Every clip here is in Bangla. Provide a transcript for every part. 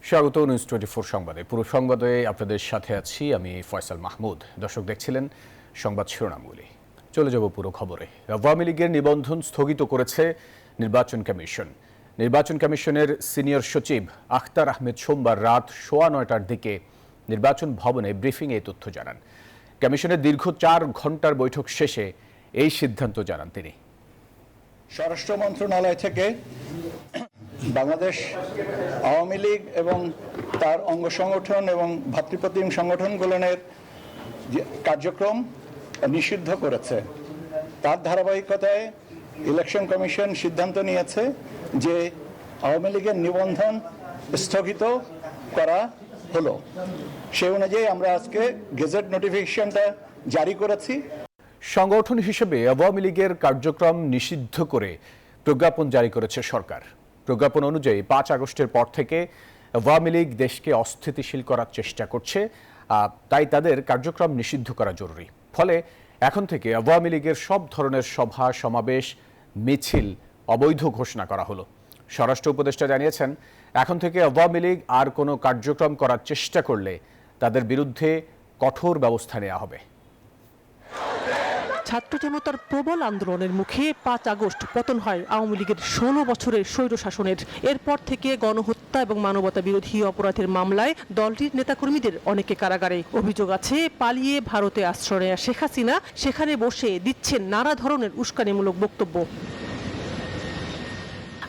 স্বাগত নিউজ 24 সংবাদে। পুরো সংবাদে আপনাদের সাথে আছি আমি ফয়সাল মাহমুদ। দর্শক দেখছিলেন সংবাদ শিরোনামগুলি। চলে যাব পুরো খবরে। আওয়ামী লীগের নিবন্ধন স্থগিত করেছে নির্বাচন কমিশন। নির্বাচন কমিশনের সিনিয়র সচিব আখতার আহমেদ সোমবার রাত 9:15টার দিকে নির্বাচন ভবনে ব্রিফিংয়ে এই তথ্য জানান। কমিশনের দীর্ঘ 4 ঘণ্টার বৈঠক শেষে এই সিদ্ধান্ত জানান তিনি। স্বরাষ্ট্র মন্ত্রণালয় থেকে বাংলাদেশ আওয়ামী লীগ এবং তার অঙ্গ সংগঠন এবং ভাতৃপ্রতিম সংগঠনগুলোর কার্যক্রম নিষিদ্ধ করেছে। তার ধারাবাহিকতায় ইলেকশন কমিশন সিদ্ধান্ত নিয়েছে যে আওয়ামী লীগের নিবন্ধন স্থগিত করা হলো। সেই অনুযায়ী আমরা আজকে গেজেট নোটিফিকেশনটা জারি করেছি। সংগঠন হিসেবে আওয়ামী লীগের কার্যক্রম নিষিদ্ধ করে প্রজ্ঞাপন জারি করেছে সরকার। প্রজ্ঞাপন অনুযায়ী 5 আগস্টের পর থেকে আওয়ামী লীগ দেশকে অস্থিতিশীল করার চেষ্টা করছে, তাই তাদের কার্যক্রম নিষিদ্ধ করা জরুরি। ফলে এখন থেকে আওয়ামী লীগের সব ধরনের সভা সমাবেশ মিছিল অবৈধ ঘোষণা করা হলো। স্বরাষ্ট্র উপদেষ্টা জানিয়েছেন, এখন থেকে আওয়ামী লীগ আর কোনো কার্যক্রম করার চেষ্টা করলে তাদের বিরুদ্ধে কঠোর ব্যবস্থা নেওয়া হবে। ছাত্র জনতার প্রবল আন্দোলনের মুখে 5 আগস্ট পতন হয় আওয়ামী লীগের 16 বছরের স্বৈরশাসনের। এরপর থেকে গণহত্যা এবং মানবতা বিরোধী অপরাধের মামলায় দলটির নেতাকর্মীদের অনেকে কারাগারে। অভিযোগ আছে, পালিয়ে ভারতে আশ্রয় নেয়া শেখ হাসিনা সেখানে বসে দিচ্ছেন নানা ধরনের উস্কানিমূলক বক্তব্য।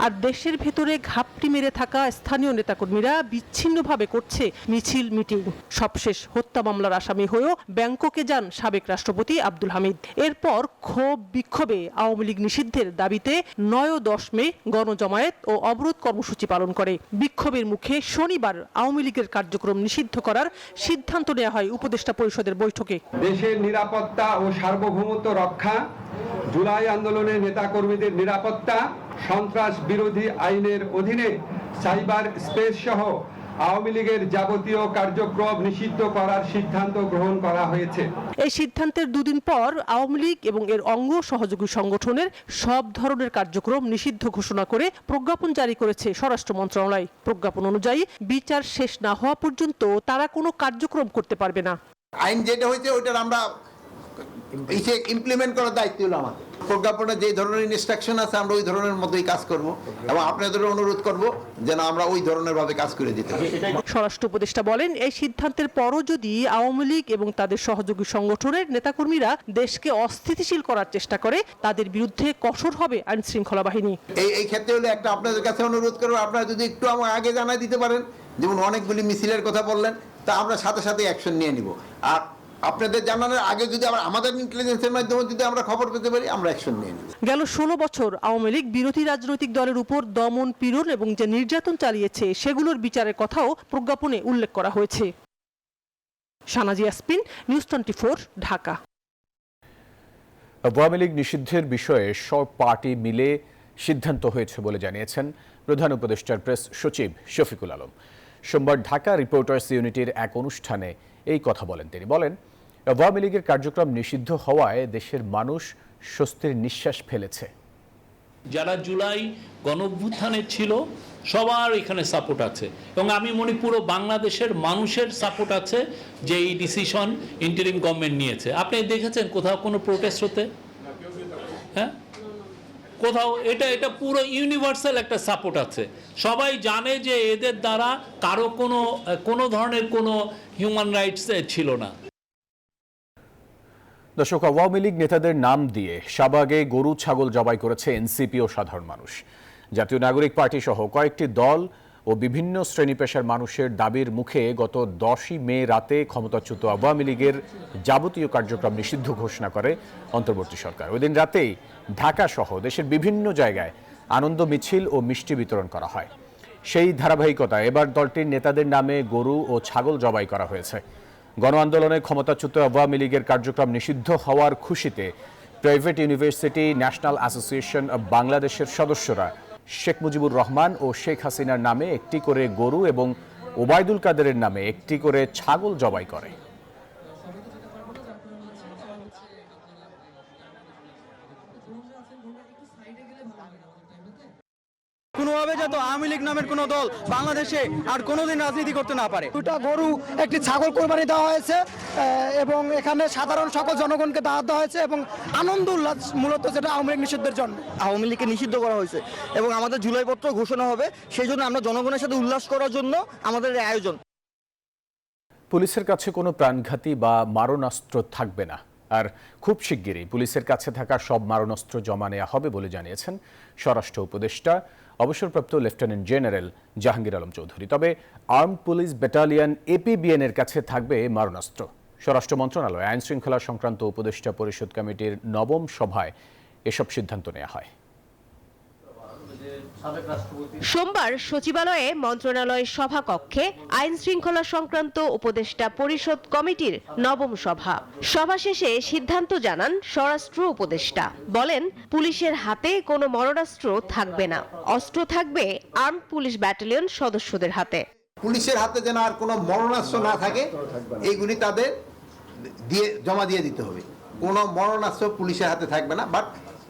আর দেশের ভেতরে ঘাপটি মেরে থাকা স্থানীয় নেতাকর্মীরা বিচ্ছিন্নভাবে করছে মিছিল মিটিং। সবশেষ হত্যা মামলার আসামি হয়েও ব্যাংককে যান সাবেক রাষ্ট্রপতি আব্দুল হামিদ। এরপর ক্ষোভ বিক্ষোভে আওয়ামী লীগ নিষিদ্ধের দাবিতে 9 ও 10 মে গণজমায়েত ও অবরোধ কর্মসূচি পালন করে। বিক্ষোভের মুখে শনিবার আওয়ামী লীগের কার্যক্রম নিষিদ্ধ করার সিদ্ধান্ত নেওয়া হয় উপদেষ্টা পরিষদের বৈঠকে। দেশের নিরাপত্তা ও সার্বভৌমত্ব রক্ষা, জুলাই আন্দোলনের নেতাকর্মীদের নিরাপত্তা, সন্ত্রাস বিরোধী আইনের অধীনে সাইবার স্পেস সহ আওয়ামী লীগের যাবতীয় কার্যক্রম নিষিদ্ধ করার সিদ্ধান্ত গ্রহণ করা হয়েছে। এই সিদ্ধান্তের দুদিন পর আওয়ামী লীগ এবং এর অঙ্গ সহযোগী সংগঠনের সব ধরনের কার্যক্রম নিষিদ্ধ ঘোষণা করে প্রজ্ঞাপন জারি করেছে স্বরাষ্ট্র মন্ত্রণালয়। প্রজ্ঞাপন অনুযায়ী বিচার শেষ না হওয়া পর্যন্ত তারা কোনো কার্যক্রম করতে পারবে না। আইন যেটা হয়েছে ওইটার আমরা ইমপ্লিমেন্ট করার দায়িত্ব হলো আমাদের। প্রজ্ঞাপনে যে ধরনের ইনস্ট্রাকশন আছে আমরা ওই ধরনের মতোই কাজ করব এবং আপনাদের অনুরোধ করব যেন আমরা ওই ধরনের ভাবে কাজ করে যেতে পারি। স্বরাষ্ট্র উপদেষ্টা বলেন, এই সিদ্ধান্তের পরও যদি আওয়ামী লীগ এবং তাদের সহযোগী সংগঠনের নেতাকর্মীরা দেশকে অস্থিতিশীল করার চেষ্টা করে তাদের বিরুদ্ধে কঠোর হবে আইন শৃঙ্খলা বাহিনী। এই ক্ষেত্রে হলে একটা আপনাদের কাছে অনুরোধ করব, আপনারা যদি একটু আমার আগে জানাই দিতে পারেন, যেমন অনেকগুলি মিছিলের কথা বললেন, তা আমরা সাথে সাথে অ্যাকশন নিয়ে নিব। আর আপনাদের জানানোর আগে যদি আমাদের ইন্টেলিজেন্সের মাধ্যমে যদি আমরা খবর পেতে পারি আমরা অ্যাকশন নিয়ে নিব। গেল 16 বছর আওয়ামী লীগ বিরোধী রাজনৈতিক দলের উপর দমন পীড়ন এবং যে নির্যাতন চালিয়েছে সেগুলোর বিচারের কথাও প্রজ্ঞাপনে উল্লেখ করা হয়েছে। শানাজি ইয়াসমিন, নিউজ 24, ঢাকা। আওয়ামী লীগ নিষিদ্ধের বিষয়ে সব পার্টি মিলে সিদ্ধান্ত হয়েছে বলে জানিয়েছেন প্রধান উপদেষ্টার প্রেস সচিব শফিকুল আলম। সোমবার ঢাকা রিপোর্টার্স ইউনিটির এক অনুষ্ঠানে এই কথা বলেন তিনি। বলেন, আওয়ামী লীগের কার্যক্রম নিষিদ্ধ হওয়ায় দেশের মানুষ স্বস্তির নিঃশ্বাস ফেলেছে। যারা জুলাই গণঅভ্যুত্থানে ছিল সবার এখানে সাপোর্ট আছে এবং আমি মনে পুরো বাংলাদেশের মানুষের সাপোর্ট আছে যে এই ডিসিশন ইন্টারিম গভর্নমেন্ট নিয়েছে। আপনি দেখেছেন কোথাও কোনো প্রোটেস্ট হতে? হ্যাঁ, কোথাও এটা পুরো ইউনিভার্সাল একটা সাপোর্ট আছে। সবাই জানে যে এদের দ্বারা কারো কোনো ধরনের কোনো হিউম্যান রাইটস ছিল না। দর্শক, আওয়ামী লীগ নেতাদের নাম দিয়ে শাহবাগে গরু ছাগল জবাই করেছে এনসিপি ও সাধারণ মানুষ। জাতীয় নাগরিক পার্টি সহ কয়েকটি দল ও বিভিন্ন শ্রেণী পেশার মানুষের দাবির মুখে গত 10ই মে রাতে ক্ষমতাচ্যুত আওয়ামী লীগের যাবতীয় কার্যক্রম নিষিদ্ধ ঘোষণা করে অন্তর্বর্তী সরকার। ওই দিন রাতেই ঢাকা সহ দেশের বিভিন্ন জায়গায় আনন্দ মিছিল ও মিষ্টি বিতরণ করা হয়। সেই ধারাবাহিকতায় এবার দলটির নেতাদের নামে গরু ও ছাগল জবাই করা হয়েছে। গণ আন্দোলনে ক্ষমতাচ্যুত আওয়ামী লীগের কার্যক্রম নিষিদ্ধ হওয়ার খুশিতে private university national association of বাংলাদেশের সদস্যরা শেখ মুজিবুর রহমান ও শেখ হাসিনার নামে একটি করে গরু এবং ওবায়দুল কাদেরের নামে একটি করে ছাগল জবাই করে। কোনোভাবে যাতে আওয়ামী লীগ নামের কোনো দল বাংলাদেশে আর কোনোদিন রাজনীতি করতে না পারে। দুটা গরু, একটি ছাগল কোরবানি দেওয়া হয়েছে এবং এখানে সাধারণ সকল জনগণকে দাওয়াত দেওয়া হয়েছে এবং আনন্দ উল্লাস মূলত যেটা আওয়ামী লীগ নিষিদ্ধের জন্য। আওয়ামী লীগকে নিষিদ্ধ করা হয়েছে এবং আমাদের জুলাইপত্র ঘোষণা হবে, সেই জন্য আমরা জনগণের সাথে উল্লাস করার জন্য আমাদের এই আয়োজন। পুলিশের কাছে কোনো প্রাণঘাতী বা মারণাস্ত্র থাকবে না, আর খুব শিগগিরই পুলিশের কাছে থাকা সব মারণাস্ত্র জমা নেওয়া হবে বলে জানিয়েছেন স্বরাষ্ট্র উপদেষ্টা অবসরপ্রাপ্ত লেফটেন্যান্ট জেনারেল জাহাঙ্গীর আলম চৌধুরী। তবে আর্মড পুলিশ ব্যাটালিয়ন APBN এর কাছে থাকবে মারণাস্ত্র। স্বরাষ্ট্র মন্ত্রণালয় আইন শৃঙ্খলা সংক্রান্ত উপদেষ্টা পরিষদ কমিটির 9ম সভায় এসব সিদ্ধান্ত নেওয়া হয়। সোমবার সচিবালয়ে মন্ত্রণালয়ের সভাকক্ষে আইন শৃঙ্খলা সংক্রান্ত উপদেষ্টা পরিষদ কমিটির 9ম সভা। সভা শেষে সিদ্ধান্ত জানান স্বরাষ্ট্র উপদেষ্টা। বলেন, পুলিশের হাতে কোনো মরণাস্ত্র থাকবে না, অস্ত্র থাকবে আর্মড পুলিশ ব্যাটালিয়ন সদস্যদের হাতে। পুলিশের হাতে যেন আর কোনো মরণাস্ত্র না থাকে, এইগুলি তাদের জমা দিয়ে দিতে হবে। কোনো মরণাস্ত্র পুলিশের হাতে থাকবে না, বাট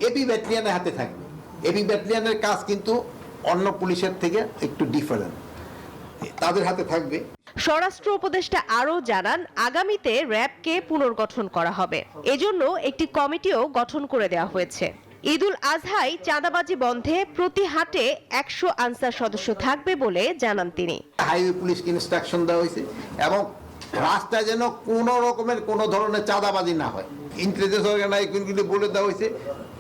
এপি ব্যাটালিয়নের হাতে থাকবে। এপি ব্যাটালিয়নের কাজ কিন্তু অন্য পুলিশের থেকে একটু ডিফারেন্ট, তাদের হাতে থাকবে। স্বরাষ্ট্র উপদেষ্টা আরও জানান, আগামীতে র্যাবকে পুনর্গঠন করা হবে, এজন্য একটি কমিটিও গঠন করে দেওয়া হয়েছে। ঈদুল আজহায় চাঁদাবাজি বন্ধে প্রতি হাটে 100 আনসার সদস্য থাকবে বলে জানান তিনি। হাইওয়ে পুলিশকে ইনস্ট্রাকশন দেওয়া হয়েছে এবং রাস্তায় যেন কোনো রকমের কোনো ধরনের চাঁদাবাজি না হয়। ইন্টেলিজেন্স অর্গানাইজেশনগুলি বলে দেওয়া হয়েছে,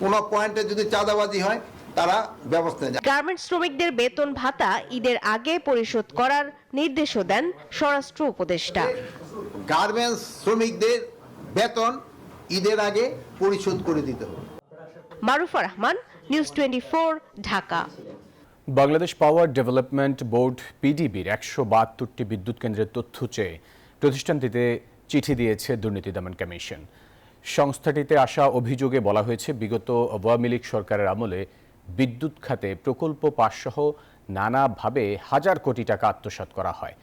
কোনো পয়েন্টে যদি চাঁদাবাজি হয় তারা ব্যবস্থা নেয়। গার্মেন্টস শ্রমিকদের বেতন ভাতা ঈদের আগে পরিশোধ করার নির্দেশও দেন স্বরাষ্ট্র উপদেষ্টা। গার্মেন্টস শ্রমিকদের বেতন ঈদের আগে পরিশোধ করে দিতে হবে। Marufa Rahman, news 24, Dhaka. Bangladesh power development board PDBর 172টি বিদ্যুৎ কেন্দ্রের তথ্য চেয়ে প্রতিষ্ঠানটিতে চিঠি দিয়েছে দুর্নীতি দমন কমিশন। সংস্থাটিতে আসা অভিযোগে বলা হয়েছে, বিগত আওয়ামী লীগ সরকারের আমলে বিদ্যুৎ খাতে প্রকল্প পাসসহ নানাভাবে হাজার কোটি টাকা আত্মসাৎ করা হয়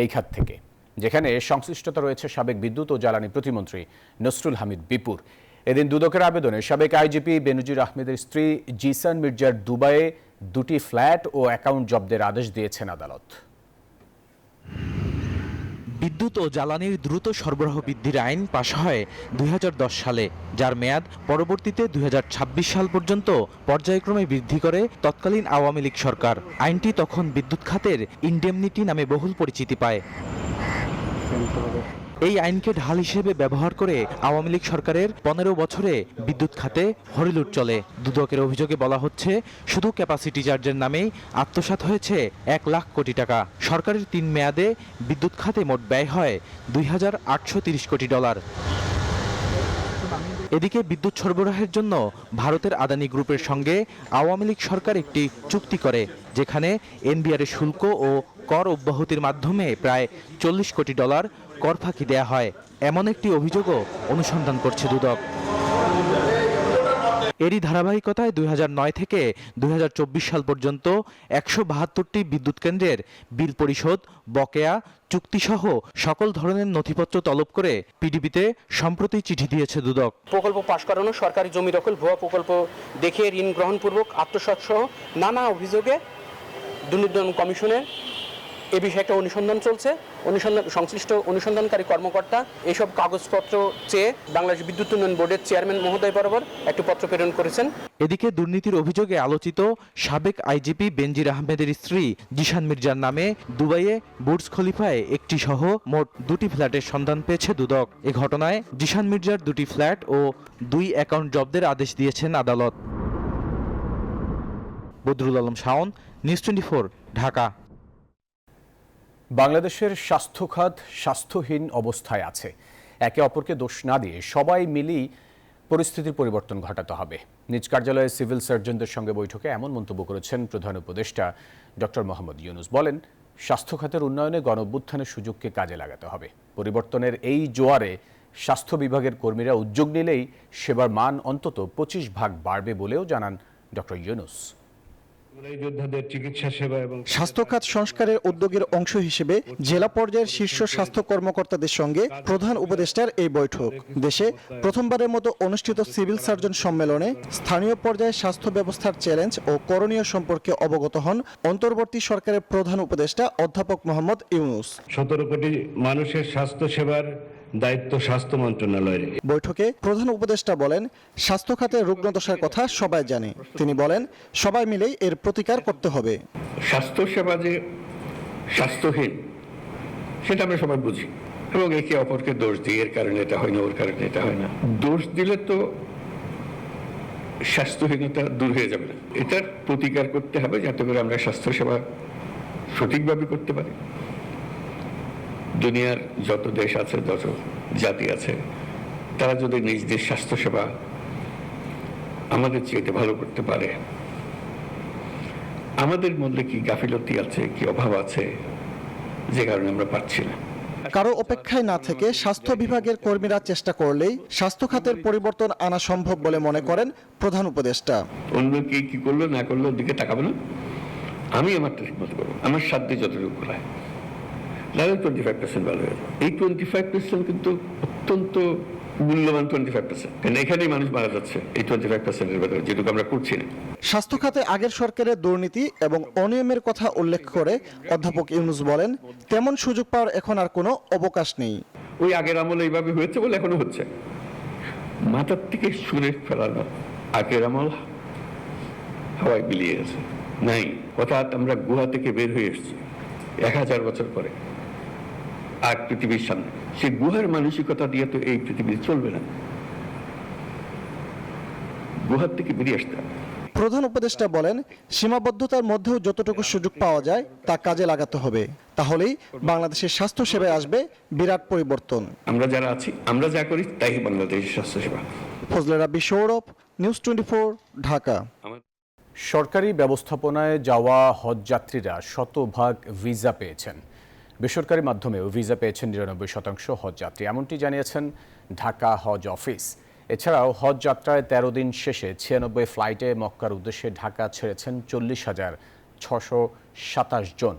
এই খাত থেকে, যেখানে সংশ্লিষ্টতা রয়েছে সাবেক বিদ্যুৎ ও জ্বালানি প্রতিমন্ত্রী নসরুল হামিদ বিপুর। এদিন দুদকের আবেদনে সাবেক আইজিপি বেনজির আহমেদের স্ত্রী জিসান মির্জার দুবাইয়ে 2টি ফ্ল্যাট ও অ্যাকাউন্ট জব্দের আদেশ দিয়েছেন আদালত। বিদ্যুৎ ও জ্বালানির দ্রুত সরবরাহ বৃদ্ধির আইন পাশ হয় 2010 সালে, যার মেয়াদ পরবর্তীতে 2026 সাল পর্যন্ত পর্যায়ক্রমে বৃদ্ধি করে তৎকালীন আওয়ামী লীগ সরকার। আইনটি তখন বিদ্যুৎ খাতের ইনডেমনিটি নামে বহুল পরিচিতি পায়। এই আইনকে ঢাল হিসেবে ব্যবহার করে আওয়ামী লীগ সরকারের 15 বছরে বিদ্যুৎ খাতে হরিলুট চলে। দুদকের অভিযোগে বলা হচ্ছে, শুধু ক্যাপাসিটি চার্জের নামেই আত্মসাৎ হয়েছে 1 লাখ কোটি টাকা। সরকারের 3 মেয়াদে বিদ্যুৎ খাতে মোট ব্যয় হয় $2,830 কোটি। এদিকে বিদ্যুৎ সরবরাহের জন্য ভারতের আদানি গ্রুপের সঙ্গে আওয়ামী লীগ সরকার একটি চুক্তি করে, যেখানে NBR শুল্ক ও কর অব্যাহতির মাধ্যমে প্রায় $40 কোটি কর ফাঁকি দেয়া হয়। এমন একটি অভিযোগও অনুসন্ধান করছে দুদক। এরই ধারাবাহিকতায় 2009 থেকে 2024 সাল পর্যন্ত 172টি বিদ্যুৎ কেন্দ্রের বিল পরিশোধ, বকেয়া, চুক্তিসহ সকল ধরনের নথিপত্র তলব করে PDBতে সম্প্রতি চিঠি দিয়েছে দুদক। প্রকল্প পাশ করানো, সরকারি জমি দখল, ভুয়া প্রকল্প দেখিয়ে ঋণ গ্রহণপূর্বক আত্মসাৎ সহ নানা অভিযোগে দুর্নীতি দমন কমিশনের এ বিষয়ে একটা অনুসন্ধান চলছে। সংশ্লিষ্ট অনুসন্ধানকারী কর্মকর্তা এইসব কাগজপত্র চেয়ে বাংলাদেশ বিদ্যুৎ উন্নয়ন বোর্ডের চেয়ারম্যান মহোদয় বরাবর একটি পত্র প্রেরণ করেছেন। এদিকে দুর্নীতির অভিযোগে আলোচিত সাবেক আইজিপি বেনজির আহমেদের স্ত্রী জিসান মির্জার নামে দুবাইয়ে বুর্জ খলিফায় একটি সহ মোট 2টি ফ্ল্যাটের সন্ধান পেয়েছে দুদক। এ ঘটনায় জিসান মির্জার 2টি ফ্ল্যাট ও 2 অ্যাকাউন্ট জব্দের আদেশ দিয়েছেন আদালত। বদরুল আলম শাওন, নিউজ 24, ঢাকা। বাংলাদেশের স্বাস্থ্য খাত স্বাস্থ্যহীন অবস্থায় আছে। একে অপরকে দোষ না দিয়ে সবাই মিলেই পরিস্থিতির পরিবর্তন ঘটাতে হবে। নিজ কার্যালয়ে সিভিল সার্জনদের সঙ্গে বৈঠকে এমন মন্তব্য করেছেন প্রধান উপদেষ্টা ডক্টর মোহাম্মদ ইউনূস। বলেন, স্বাস্থ্য খাতের উন্নয়নে গণঅভ্যুত্থানের সুযোগকে কাজে লাগাতে হবে। পরিবর্তনের এই জোয়ারে স্বাস্থ্য বিভাগের কর্মীরা উদ্যোগ নিলেই সেবার মান অন্তত 25 ভাগ বাড়বে বলেও জানান ডক্টর ইউনূস। যোদ্ধাদের চিকিৎসা সেবা এবং স্বাস্থ্য খাত সংস্কারের উদ্যোগের অংশ হিসেবে জেলা পর্যায়ের শীর্ষ স্বাস্থ্য কর্মকর্তাদের সঙ্গে প্রধান উপদেষ্টার এই বৈঠক। দেশে প্রথমবারের মতো অনুষ্ঠিত সিভিল সার্জন সম্মেলনে স্থানীয় পর্যায়ে স্বাস্থ্য ব্যবস্থার চ্যালেঞ্জ ও করণীয় সম্পর্কে অবগত হন অন্তর্বর্তী সরকারের প্রধান উপদেষ্টা অধ্যাপক মোহাম্মদ ইউনূস। 17 কোটি মানুষের স্বাস্থ্য সেবার দায়িত্ব স্বাস্থ্য মন্ত্রণালয়ের। বৈঠকে প্রধান উপদেষ্টা বলেন, স্বাস্থ্য খাতে রুগ্নদশার কথা সবাই জানে। তিনি বলেন, সবাই মিলেই এর প্রতিকার করতে হবে। স্বাস্থ্য সেবা যে স্বাস্থ্যহীন সেটা আমরা সবাই বুঝি এবং একে অপরকে দোষ দিই, এর কারণে এটা হয় না, ওর কারণে এটা হয় না। দোষ দিলে তো স্বাস্থ্যহীনতা দূর হয়ে যাবে না। এটার প্রতিকার করতে হবে যাতে করে আমরা স্বাস্থ্য সেবা সঠিকভাবে করতে পারি। দুনিয়ার যত দেশ আছে, যত জাতি আছে, তারা যদি নিজ দেশ স্বাস্থ্যসেবা আমাদের চেয়ে ভালো করতে পারে, আমাদের মধ্যে কি গাফিলতি আছে, কি অভাব আছে যে কারণে আমরা পাচ্ছি না। কারো অপেক্ষায় না থেকে স্বাস্থ্য বিভাগের কর্মীরা চেষ্টা করলেই স্বাস্থ্য খাতের পরিবর্তন আনা সম্ভব বলে মনে করেন প্রধান উপদেষ্টা। অন্য কি করলো না করলো ওর দিকে তাকাবো না, আমি আমারটা ঠিক মতো করবো, আমার সাধ্য যতটুকু করা। 25% ভালো হয়ে যাবে। এই 25% কিন্তু অত্যন্ত মূল্যবান 25%, কারণ এখানেই মানুষ মারা যাচ্ছে এই 25%-এর ব্যাপারে, যেটুকু আমরা করছি না। স্বাস্থ্য খাতে আগের সরকারের দুর্নীতি এবং অনিয়মের কথা উল্লেখ করে অধ্যাপক ইউনূস বলেন, তেমন সুযোগ পাওয়ার এখন আর কোনো অবকাশ নেই। ওই আগের আমলে এইভাবে হয়েছে বলে এখনো হচ্ছে। মাথার থেকে সুরে ফেলানো আগের আমল হাওয়ায় বিলিয়ে গেছে, নাই। অর্থাৎ আমরা গুহা থেকে বের হয়ে এসেছি 1000 বছর পরে, আর পৃথিবীর সামনে সেই গুহার মানসিকতা দিয়ে তো এই পৃথিবী চলবে না। গুহার থেকে বেরিয়ে আসতে হবে। প্রধান উপদেষ্টা বলেন, সীমাবদ্ধতার মধ্যেও যতটুকু সুযোগ পাওয়া যায় তা কাজে লাগাতে হবে, তাহলেই বাংলাদেশের স্বাস্থ্য সেবায় আসবে বিরাট পরিবর্তন। আমরা যারা আছি, আমরা যা করি তাই বাংলাদেশের স্বাস্থ্যসেবা। ফজলে রাব্বি সৌরভ, নিউজ 24, ঢাকা। সরকারি ব্যবস্থাপনায় যাওয়া হজযাত্রীরা শতভাগ ভিসা পেয়েছেন। বেসরকারি মাধ্যমেও ভিসা পেয়েছেন 99% হজযাত্রী, এমনটি জানিয়েছেন ঢাকা হজ অফিস। এছাড়াও হজ যাত্রায় 13 দিন শেষে 96 ফ্লাইটে মক্কার উদ্দেশ্যে ঢাকা ছেড়েছেন 40,627 জন।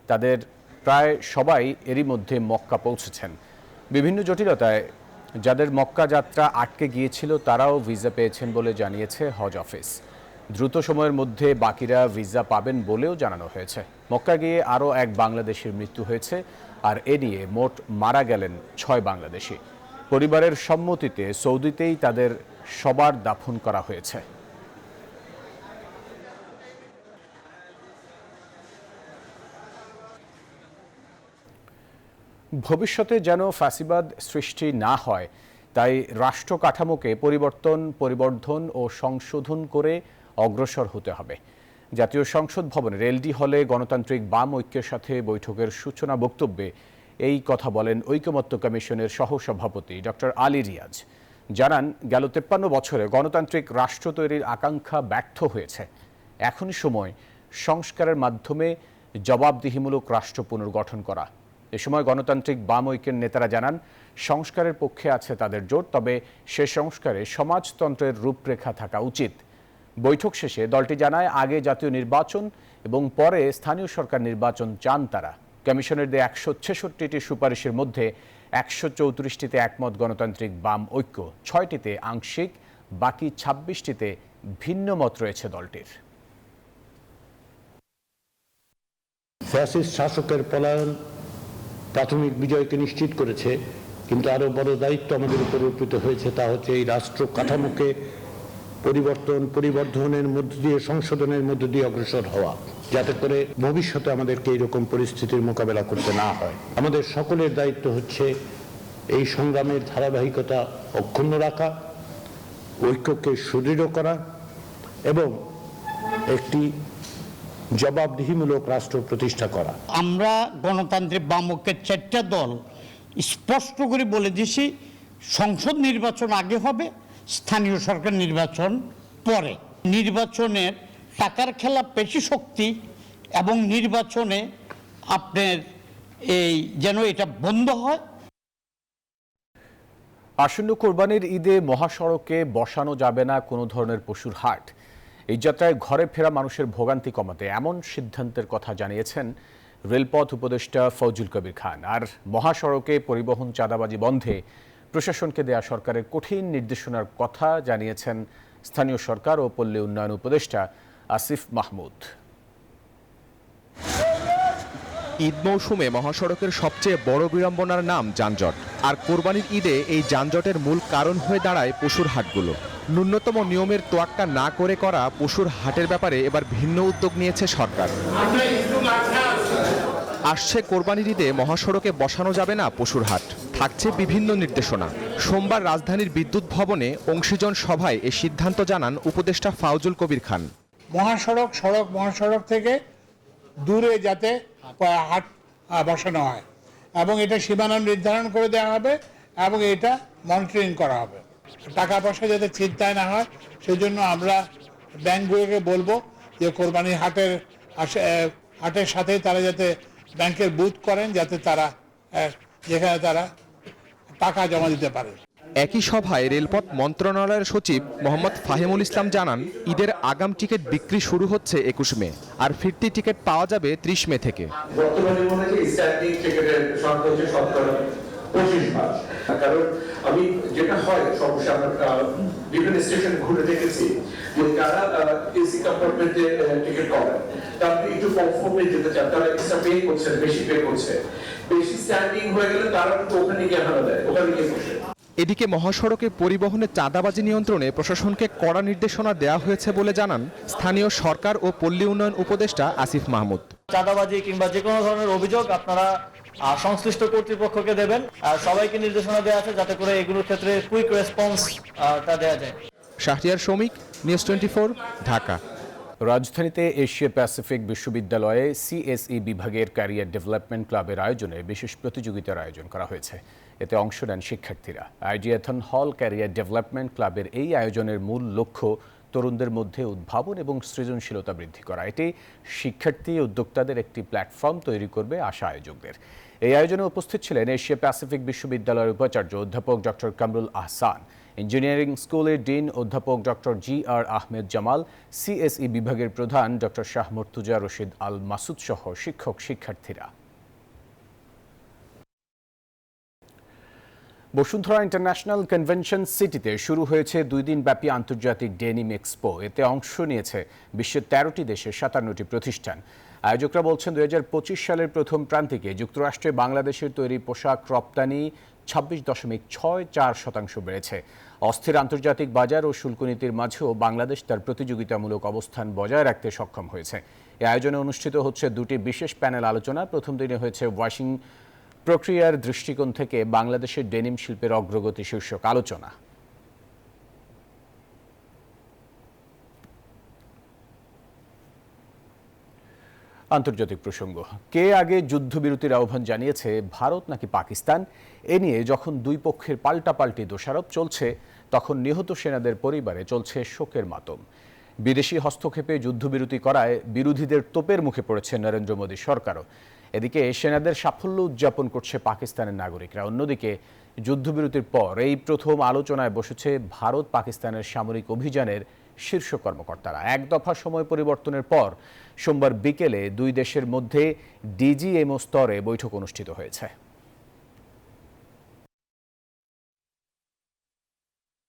তাদের প্রায় সবাই এরই মধ্যে মক্কা পৌঁছেছেন। বিভিন্ন জটিলতায় যাদের মক্কা যাত্রা আটকে গিয়েছিল তারাও ভিসা পেয়েছেন বলে জানিয়েছে হজ অফিস। দ্রুত সময়ের মধ্যে বাকিরা ভিসা পাবেন বলেও জানানো হয়েছে। মক্কা গিয়ে আরও এক বাংলাদেশির মৃত্যু হয়েছে, আর এ নিয়ে মোট মারা গেলেন 6 বাংলাদেশি। পরিবারের সম্মতিতে সৌদিতেই তাদের সবার দাফন করা হয়েছে। ভবিষ্যতে যেন ফ্যাসিবাদ সৃষ্টি না হয়, তাই রাষ্ট্র কাঠামোকে পরিবর্ধন ও সংশোধন করে অগ্রসর হতে হবে। জাতীয় সংসদ ভবনের এলডি হলে গণতান্ত্রিক বাম ঐক্যের সাথে বৈঠকের সূচনা বক্তব্যে এই কথা বলেন ঐকমত্য কমিশনের সহসভাপতি ডক্টর আলী রিয়াজ। জানান, গেল 53 বছরে গণতান্ত্রিক রাষ্ট্র তৈরির আকাঙ্ক্ষা ব্যর্থ হয়েছে। এখনই সময় সংস্কারের মাধ্যমে জবাবদিহিমূলক রাষ্ট্র পুনর্গঠন করা। এ সময় গণতান্ত্রিক বাম ঐক্যের নেতারা জানান, সংস্কারের পক্ষে আছে তাদের জোট, তবে সে সংস্কারে সমাজতন্ত্রের রূপরেখা থাকা উচিত। বৈঠক শেষে দলটি জানায়, আগে জাতীয় নির্বাচন এবং পরে স্থানীয় সরকার নির্বাচন চান তারা। কমিশনের দেয়া 166টি সুপারিশের মধ্যে 134টিতে একমত গণতান্ত্রিক বাম ঐক্য, 6টিতে আংশিক, বাকি 26টিতে ভিন্ন মত রয়েছে দলটির। ফ্যাসিস্ট শাসকের পলায়ন প্রাথমিক বিজয়কে নিশ্চিত করেছে, কিন্তু আরো বড় দায়িত্ব আমাদের উপর অর্পিত হয়েছে, তা হচ্ছে এই রাষ্ট্র কাঠামোকে পরিবর্ধনের মধ্য দিয়ে, সংশোধনের মধ্য দিয়ে অগ্রসর হওয়া, যাতে করে ভবিষ্যতে আমাদেরকে এইরকম পরিস্থিতির মোকাবেলা করতে না হয়। আমাদের সকলের দায়িত্ব হচ্ছে এই সংগ্রামের ধারাবাহিকতা অক্ষুণ্ণ রাখা, ঐক্যকে সুদৃঢ় করা এবং একটি জবাবদিহিমূলক রাষ্ট্র প্রতিষ্ঠা করা। আমরা গণতান্ত্রিক বাম ঐক্যের 4টা দল স্পষ্ট করে বলে দিয়েছি, সংসদ নির্বাচন আগে হবে, স্থানীয় সরকার নির্বাচন পরে। নির্বাচনের টাকার খেলা পেশি শক্তি এবং নির্বাচনে আপনার এই যেন এটা বন্ধ হয়। আসন্ন কোরবানির ঈদে মহাসড়কে বসানো যাবে না কোনো ধরনের পশুর হাট। এই যাত্রায় ঘরে ফেরা মানুষের ভোগান্তি কমাতে এমন সিদ্ধান্তের কথা জানিয়েছেন রেলপথ উপদেষ্টা ফৌজুল কবির খান। আর মহাসড়কে পরিবহন চাঁদাবাজি বন্ধে প্রশাসনকে দেয়া সরকারের কঠিন নির্দেশনার কথা জানিয়েছেন স্থানীয় সরকার ও পল্লী উন্নয়ন উপদেষ্টা আসিফ মাহমুদ। ঈদ মৌসুমে মহাসড়কের সবচেয়ে বড় বিড়ম্বনার নাম যানজট। আর কোরবানির ঈদে এই যানজটের মূল কারণ হয়ে দাঁড়ায় পশুর হাটগুলো। ন্যূনতম নিয়মের তোয়াক্কা না করে করা পশুর হাটের ব্যাপারে এবার ভিন্ন উদ্যোগ নিয়েছে সরকার। আসছে কোরবানির ঈদে মহাসড়কে বসানো যাবে না পশুর হাট, থাকছে বিভিন্ন নির্দেশনা। সোমবার রাজধানীর বিদ্যুৎ ভবনে অংশীজন সভায় এ সিদ্ধান্ত জানান উপদেষ্টা ফৌজুল কবির খান। মহাসড়ক থেকে দূরে যাতে হাট বসানো হয় এবং এটা সীমানা নির্ধারণ করে দেওয়া হবে এবং এটা মনিটরিং করা হবে। টাকা পয়সা যাতে চিন্তায় না হয় সেই জন্য আমরা ব্যাংকগুলোকে বলবো যে কোরবানির হাটের সাথে তারা যাতে ব্যাংকের বুথ করেন, যাতে তারা যেখানে তারা টাকা জমা দিতে পারে। একই সভায় রেলপথ মন্ত্রণালয়ের সচিব মোহাম্মদ ফাহিমুল ইসলাম জানান, ঈদের আগাম টিকিট বিক্রি শুরু হচ্ছে 21 মে, আর ফিরতি টিকিট পাওয়া যাবে 30 মে থেকে। বর্তমানে মনে হয় স্ট্যান্ডিং টিকিটের সংখ্যা হচ্ছে 25 কারণ আমি যেটা হয় সমস্যা আমরা বিভিন্ন স্টেশন ঘুরে দেখেছি যে যারা এসি কম্পার্টমেন্টে টিকিট করেন তারা একটু কমফোর্টে যেতে চান, তারা এক্সট্রা পে করছে, বেশি পে করছে, বেশি স্ট্যান্ডিং হয়ে গেলে তারা ওখানে গিয়ে হানা দেয়, ওখানে গিয়ে বসে। এদিকে মহাসড়কে পরিবহনে চাঁদাবাজি নিয়ন্ত্রণে প্রশাসনকে কড়া নির্দেশনা দেওয়া হয়েছে বলে জানান স্থানীয় সরকার ও পল্লী উন্নয়ন উপদেষ্টা আসিফ মাহমুদ। চাঁদাবাজি কিংবা যে কোনো ধরনের অভিযোগ আপনারা সংশ্লিষ্ট কর্তৃপক্ষকে দেবেন, আর সবাইকে নির্দেশনা দেওয়া আছে যাতে করে এগুলোর ক্ষেত্রে কুইক রেসপন্সটা দেওয়া যায়। শাহরিয়ার শৌমিক, নিউজ 24, ঢাকা। রাজধানীতে এশিয়া প্যাসিফিক বিশ্ববিদ্যালয়ে সিএসই বিভাগের ক্যারিয়ার ডেভেলপমেন্ট ক্লাবের আয়োজনে বিশেষ প্রতিযোগিতার আয়োজন করা হয়েছে। এতে অংশ নেন শিক্ষার্থীরা। আইডিয়াথন হল ক্যারিয়ার ডেভেলপমেন্ট ক্লাবের এই আয়োজনের মূল লক্ষ্য তরুণদের মধ্যে উদ্ভাবন এবং সৃজনশীলতা বৃদ্ধি করা। এটি শিক্ষার্থী উদ্যোক্তাদের একটি প্ল্যাটফর্ম তৈরি করবে আশা আয়োজকদের। এই আয়োজনে উপস্থিত ছিলেন এশিয়া প্যাসিফিক বিশ্ববিদ্যালয়ের উপাচার্য অধ্যাপক ডক্টর কামরুল আহসান, ইঞ্জিনিয়ারিং স্কুলের ডিন অধ্যাপক doctor GR Ahmed Jamal, CSE বিভাগের প্রধান ডক্টর শাহ মুর্তুজা রশিদ আল মাসুদ সহ শিক্ষক শিক্ষার্থীরা। বসুন্ধরা ইন্টারন্যাশনাল কনভেনশন সিটিতে শুরু হয়েছে 2 দিন ব্যাপী আন্তর্জাতিক ডেনিম এক্সপো। এতে অংশ নিয়েছে বিশ্বের 13টি দেশের 57টি প্রতিষ্ঠান। আয়োজকরা বলছেন 2025 সালের প্রথম প্রান্তিকে যুক্তরাষ্ট্রে বাংলাদেশের তৈরি পোশাক রপ্তানি 26.64% বেড়েছে। অস্থির আন্তর্জাতিক বাজার ও শুল্ক নীতির মাঝেও বাংলাদেশ তার প্রতিযোগিতামূলক অবস্থান বজায় রাখতে সক্ষম হয়েছে। এই আয়োজনে অনুষ্ঠিত হচ্ছে 2টি বিশেষ প্যানেল আলোচনা। প্রথম দিনে হয়েছে ওয়াশিং প্রক্রিয়ার দৃষ্টিকোণ থেকে বাংলাদেশের ডেনিম শিল্পের অগ্রগতি শীর্ষক আলোচনা। আন্তর্জাতিক প্রসঙ্গ। কে আগে যুদ্ধবিরতির আহ্বান জানিয়েছে, ভারত নাকি পাকিস্তান? এ নিয়ে যখন দুই পক্ষের পাল্টাপাল্টি দোষারোপ চলছে, তখন নিহত সেনাদের পরিবারে চলছে শোকের মাতম। বিদেশি হস্তক্ষেপে যুদ্ধবিরতি করায় বিরোধীদের তোপের মুখে পড়েছে নরেন্দ্র মোদী সরকারও। এদিকে সেনাদের সাফল্য উদযাপন করছে পাকিস্তানের নাগরিকরা। অন্যদিকে যুদ্ধবিরতির পর এই প্রথম আলোচনায় বসেছে ভারত পাকিস্তানের সামরিক অভিযানের শীর্ষ কর্মকর্তারা। এক দফা সময় পরিবর্তনের পর সোমবার বিকেলে দুই দেশের মধ্যে ডিজিএমও স্তরে বৈঠক অনুষ্ঠিত হয়েছে।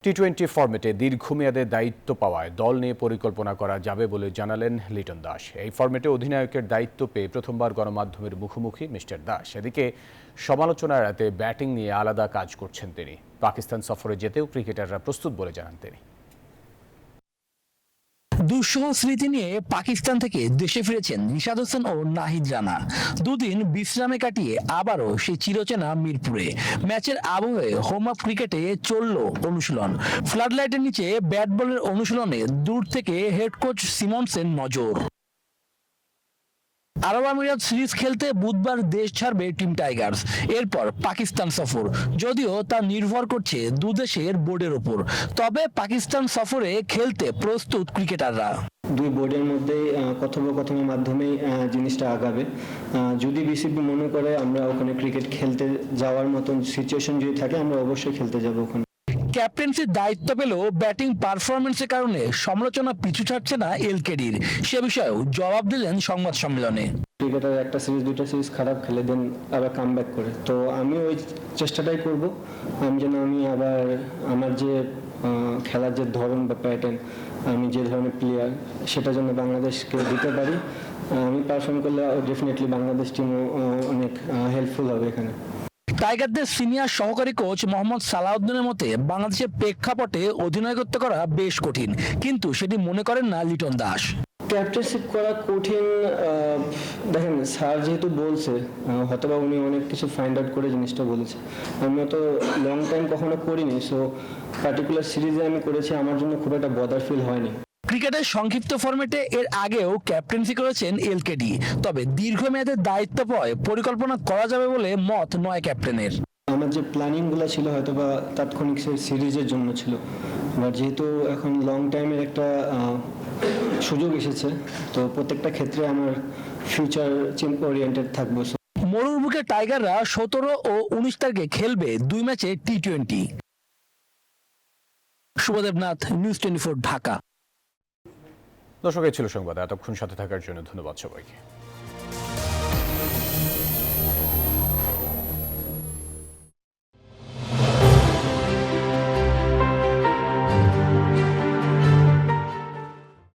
টি-20 ফরম্যাটে দীর্ঘমেয়াদে দায়িত্ব পাওয়ায় দল নিয়ে পরিকল্পনা করা যাবে বলে জানালেন লিটন দাস। এই ফরম্যাটে অধিনায়কের দায়িত্ব পেয়ে প্রথমবার গণমাধ্যমের মুখোমুখি মিস্টার দাস। এদিকে সমালোচনা এড়াতে ব্যাটিং নিয়ে আলাদা কাজ করছেন তিনি। পাকিস্তান সফরে যেতেও ক্রিকেটাররা প্রস্তুত বলে জানান তিনি। দুঃসহ স্মৃতি নিয়ে পাকিস্তান থেকে দেশে ফিরেছেন নিশাদ হোসেন ও নাহিদ রানা। দুদিন বিশ্রামে কাটিয়ে আবারও সেই চিরচেনা মিরপুরে ম্যাচের আবহে হোম অফ ক্রিকেটে চলল অনুশীলন। ফ্লাডলাইটের নিচে ব্যাট বলের অনুশীলনে দূর থেকে হেড কোচ সিমন্সের নজর। আরব আমিরাত সিরিজ খেলতে বুধবার দেশ ছাড়বে টিম টাইগার্স। এরপর পাকিস্তান সফর, যদিও তা নির্ভর করছে দুদেশের বোর্ডের উপর। তবে পাকিস্তান সফরে খেলতে প্রস্তুত ক্রিকেটাররা। দুই বোর্ডের মধ্যে কথোপকথনের মাধ্যমে জিনিসটা আগাবে। যদি বিসিবি মনে করে আমরা ওখানে ক্রিকেট খেলতে যাওয়ার মতন সিচুয়েশন যদি থাকে, আমরা অবশ্যই খেলতে যাব ওখানে। ক্যাপ্টেন্সির দায়িত্ব পেলেও ব্যাটিং পারফরমেন্সের কারণে সমালোচনা পিছু ছাড়ছে না এলকেডির, সে বিষয়েও জবাব দিলেন সংবাদ সম্মেলনে। ক্রিকেটার একটা সিরিজ দুইটা সিরিজ খারাপ খেলে দেন আবার কাম ব্যাক করে, তো আমি ওই চেষ্টাটাই করব আমি যেন আবার আমার যে খেলার যে ধরন বা প্যাটার্ন, আমি যে ধরনের প্লেয়ার সেটা যেন বাংলাদেশকে দিতে পারি। আমি পারফর্ম করলে ডেফিনেটলি বাংলাদেশ টিমও অনেক হেল্পফুল হবে এখানে। টাইগারদের সিনিয়র সহকারী কোচ মোহাম্মদ সালাউদ্দিনের মতে বাংলাদেশের প্রেক্ষাপটে অধিনায়কত্ব করা বেশ কঠিন, কিন্তু সেটি মনে করেন না লিটন দাস। ক্যাপ্টেনশিপ করা কঠিন, দেখেন স্যার যেহেতু বলছে হয়তোবা উনি অনেক কিছু ফাইন্ড আউট করে জিনিসটা বলেছে, আমি অত লং টাইম কখনো করিনি, সো পার্টিকুলার সিরিজে আমি করেছি, আমার জন্য খুব একটা বদার ফিল হয়নি। ক্রিকেটের সংক্ষিপ্ত ফরম্যাটে এর আগেও ক্যাপ্টেন্সি করেছেন এলকেডি, তবে দীর্ঘমেয়াদে দায়িত্ব পাওয়ায় পরিকল্পনা করা যাবে বলে মত নয় ক্যাপ্টেনের। আমার যে প্ল্যানিংগুলো ছিল হয়তোবা তাৎক্ষণিক সিরিজের জন্য ছিল, বাট যেহেতু এখন লং টাইমের একটা সুযোগ এসেছে, তো প্রত্যেকটা ক্ষেত্রে আমার ফিউচার ওরিয়েন্টেড থাকবো। মরুর বুকে টাইগাররা 17 ও 19 তারিখে খেলবে 2 ম্যাচে টি20। শুভদেবনাথ, নিউজ 24, ঢাকা। দর্শক, এই ছিল সংবাদ। এতক্ষণ সাথে থাকার জন্য ধন্যবাদ সবাইকে।